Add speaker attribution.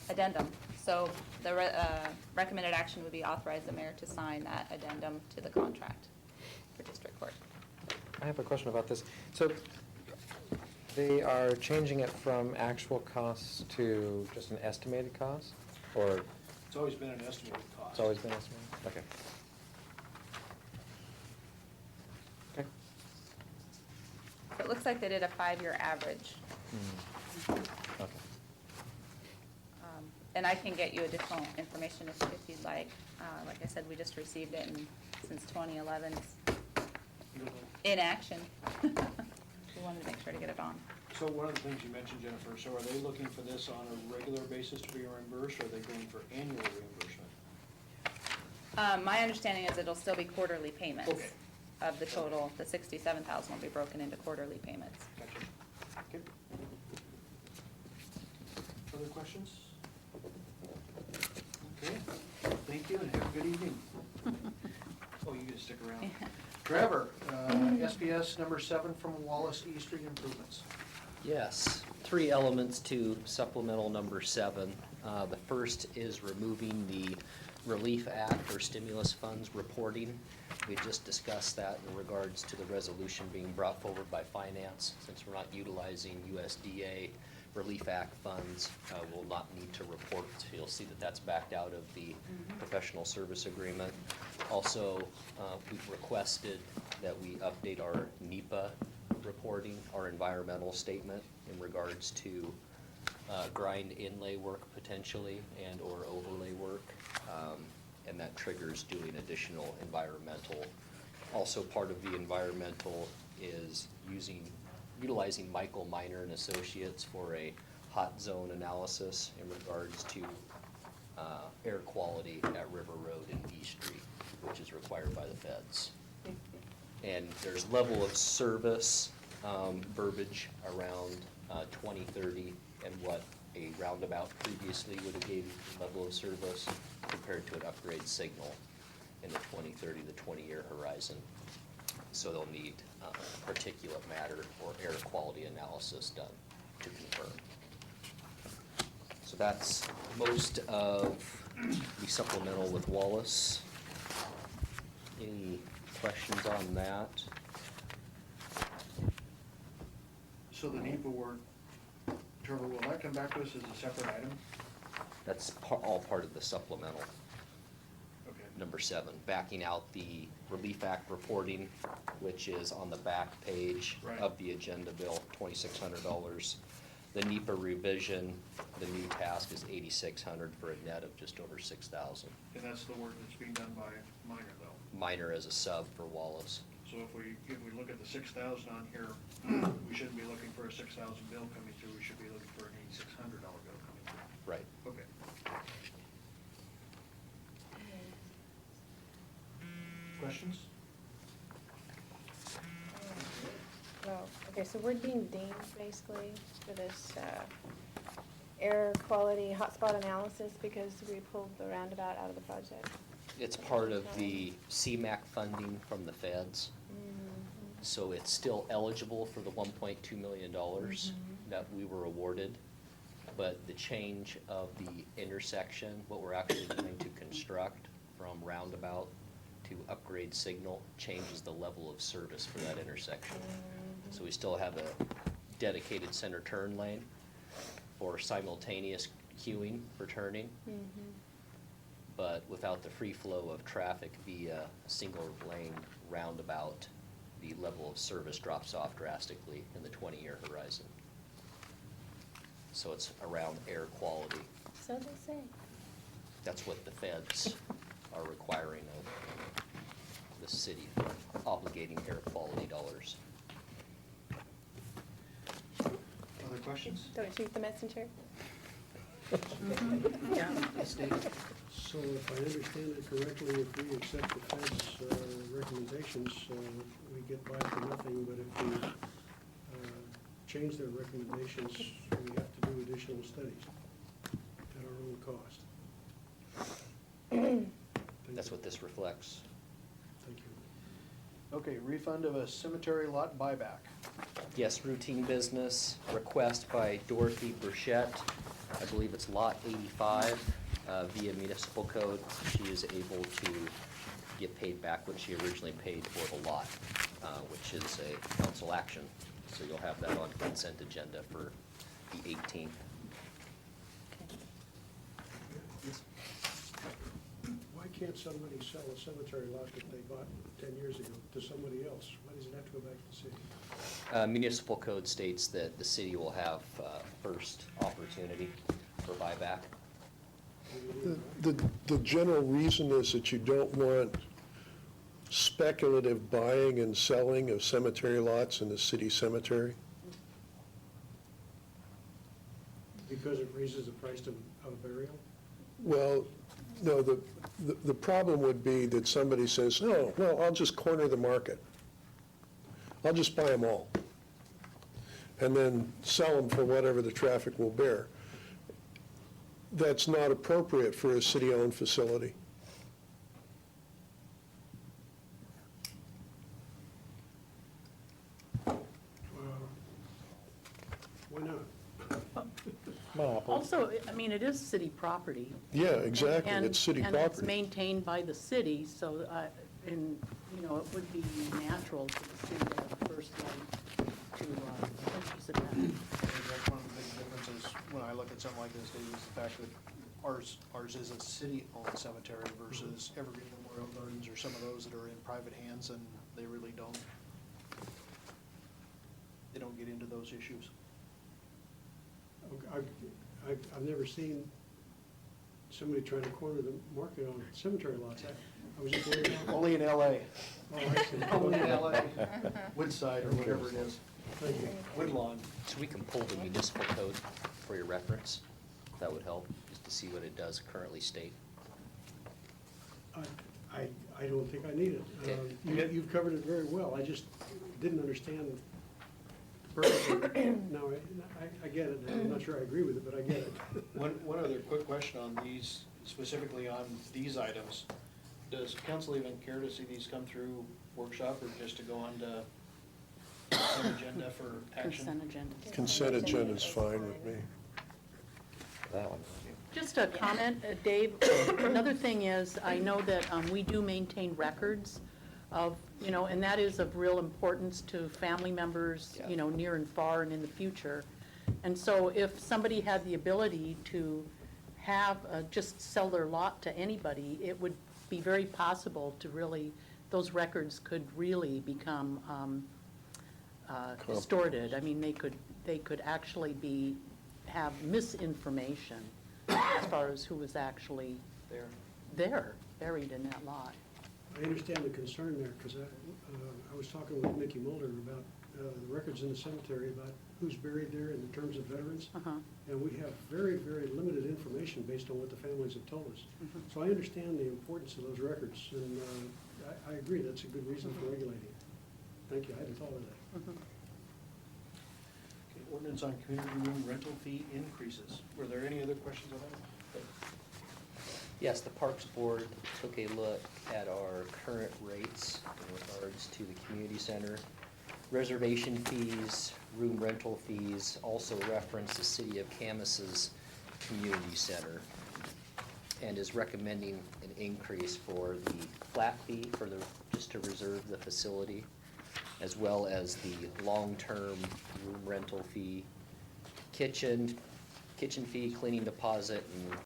Speaker 1: addendum. So the recommended action would be authorize the mayor to sign that addendum to the contract for district court.
Speaker 2: I have a question about this. So they are changing it from actual costs to just an estimated cost? Or
Speaker 3: It's always been an estimated cost.
Speaker 2: it's always been estimated? Okay. Okay.
Speaker 1: So it looks like they did a 5-year average.
Speaker 2: Okay.
Speaker 1: And I can get you additional information if you'd like. Like I said, we just received it, and since 2011, it's in action. We wanted to make sure to get it on.
Speaker 3: So one of the things you mentioned, Jennifer, so are they looking for this on a regular basis to be reimbursed, or are they going for annual reimbursement?
Speaker 1: My understanding is it'll still be quarterly payments.
Speaker 3: Okay.
Speaker 1: Of the total, the 67,000 will be broken into quarterly payments.
Speaker 3: Gotcha. Okay. Other questions? Okay, thank you and have a good evening. Oh, you can stick around. Trevor, SPS number 7 from Wallace E Street Improvements.
Speaker 4: Yes, 3 elements to supplemental number 7. The first is removing the Relief Act or stimulus funds reporting. We just discussed that in regards to the resolution being brought forward by finance. Since we're not utilizing USDA Relief Act funds, we'll not need to report. So you'll see that that's backed out of the professional service agreement. Also, we've requested that we update our NEPA reporting, our environmental statement in regards to grind inlay work potentially and or overlay work, and that triggers doing additional environmental. Also part of the environmental is utilizing Michael Miner and Associates for a hot zone analysis in regards to air quality at River Road and E Street, which is required by the feds. And there's level of service verbiage around 2030 and what a roundabout previously would have gave level of service compared to an upgrade signal in the 2030 to 20-year horizon. So they'll need particulate matter or air quality analysis done to confirm. So that's most of the supplemental with Wallace. Any questions on that?
Speaker 3: So the NEPA work, Trevor, will that come back to us as a separate item?
Speaker 4: That's all part of the supplemental.
Speaker 3: Okay.
Speaker 4: Number 7, backing out the Relief Act reporting, which is on the back page
Speaker 3: Right.
Speaker 4: of the agenda bill, $2,600. The NEPA revision, the new task is $8,600 for a net of just over $6,000.
Speaker 3: And that's the work that's being done by Minor, though?
Speaker 4: Minor as a sub for Wallace.
Speaker 3: So if we look at the 6,000 on here, we shouldn't be looking for a 6,000 bill coming through, we should be looking for an $8,600 bill coming through.
Speaker 4: Right.
Speaker 3: Okay. Questions?
Speaker 5: Well, okay, so we're being deemed basically for this air quality hotspot analysis because we pulled the roundabout out of the project.
Speaker 4: It's part of the CMAQ funding from the feds. So it's still eligible for the $1.2 million that we were awarded. But the change of the intersection, what we're actually going to construct from roundabout to upgrade signal, changes the level of service for that intersection. So we still have a dedicated center turn lane for simultaneous queuing for turning, but without the free flow of traffic via a single lane roundabout, the level of service drops off drastically in the 20-year horizon. So it's around air quality.
Speaker 5: So they say.
Speaker 4: That's what the feds are requiring of the city for obligating air quality dollars.
Speaker 3: Other questions?
Speaker 5: Don't shoot the messenger.
Speaker 1: Yeah.
Speaker 6: So if I understand it correctly, if we accept the Fed's recommendations, we get by for nothing, but if we change their recommendations, we have to do additional studies at our own cost.
Speaker 4: That's what this reflects.
Speaker 6: Thank you.
Speaker 3: Okay, refund of a cemetery lot buyback.
Speaker 4: Yes, routine business, request by Dorothy Burchett. I believe it's lot 85, via municipal code. She is able to get paid back what she originally paid for the lot, which is a council action. So you'll have that on consent agenda for the 18th.
Speaker 6: Why can't somebody sell a cemetery lot that they bought 10 years ago to somebody else? Why does it have to go back to the city?
Speaker 4: Municipal code states that the city will have first opportunity for buyback.
Speaker 7: The general reason is that you don't want speculative buying and selling of cemetery lots in the city cemetery.
Speaker 6: Because it raises the price of burial?
Speaker 7: Well, no, the problem would be that somebody says, oh, well, I'll just corner the market. I'll just buy them all. And then sell them for whatever the traffic will bear. That's not appropriate for a city-owned facility.
Speaker 6: Why not?
Speaker 2: Monopoly.
Speaker 8: Also, I mean, it is city property.
Speaker 7: Yeah, exactly,
Speaker 8: And-
Speaker 7: it's city
Speaker 8: And it's
Speaker 7: property.
Speaker 8: maintained by the city, so, and, you know, it would be natural for the city to have first right to purchase it.
Speaker 3: I think that's one of the big differences when I look at something like this, Dave, is the fact that ours is a city-owned cemetery versus Evergreen Memorial Gardens or some of those that are in private hands, and they really don't get into those issues.
Speaker 6: I've never seen somebody trying to corner the market on cemetery lots. I was just wondering.
Speaker 3: Only in LA.
Speaker 6: Oh, I see.
Speaker 3: Only in LA, Woodside or whatever it is,
Speaker 6: Thank you.
Speaker 3: Woodlawn.
Speaker 4: So we can pull the municipal code for your reference. That would help, just to see what it does currently state.
Speaker 6: I don't think I need it.
Speaker 4: Okay.
Speaker 6: You've covered it very well. I just didn't understand the purpose of it. Now, I get it. I'm not sure I agree with it, but I get it.
Speaker 3: One other quick question on these, specifically on these items. Does council even care to see these come through workshop or just to go on to consent agenda for action?
Speaker 8: Consent agenda.
Speaker 7: Consent agenda's fine with me.
Speaker 2: That one.
Speaker 8: Just a comment, Dave, another thing is, I know that we do maintain records of, you know, and that is of real importance to family members, you know, near and far and in the future. And so if somebody had the ability to have, just sell their lot to anybody, it would be very possible to really, those records could really become distorted. I mean, they could actually have misinformation as far as who was actually there, buried in that lot.
Speaker 6: I understand the concern there, because I was talking with Mickey Mulder about the records in the cemetery, about who's buried there in terms of veterans.
Speaker 8: Uh-huh.
Speaker 6: And we have very, very limited information based on what the families have told us.
Speaker 8: Mhm.
Speaker 6: So I understand the importance of those records, and I agree, that's a good reason for regulating it. Thank you, I hadn't thought of that.
Speaker 8: Mhm.
Speaker 3: Okay, ordinance on community room rental fee increases. Were there any other questions on that?
Speaker 4: Yes, the Parks Board took a look at our current rates in regards to the community center. Reservation fees, room rental fees, also reference the City of Camus's community center, and is recommending an increase for the flat fee for just to reserve the facility, as well as the long-term room rental fee, kitchen fee, cleaning deposit, and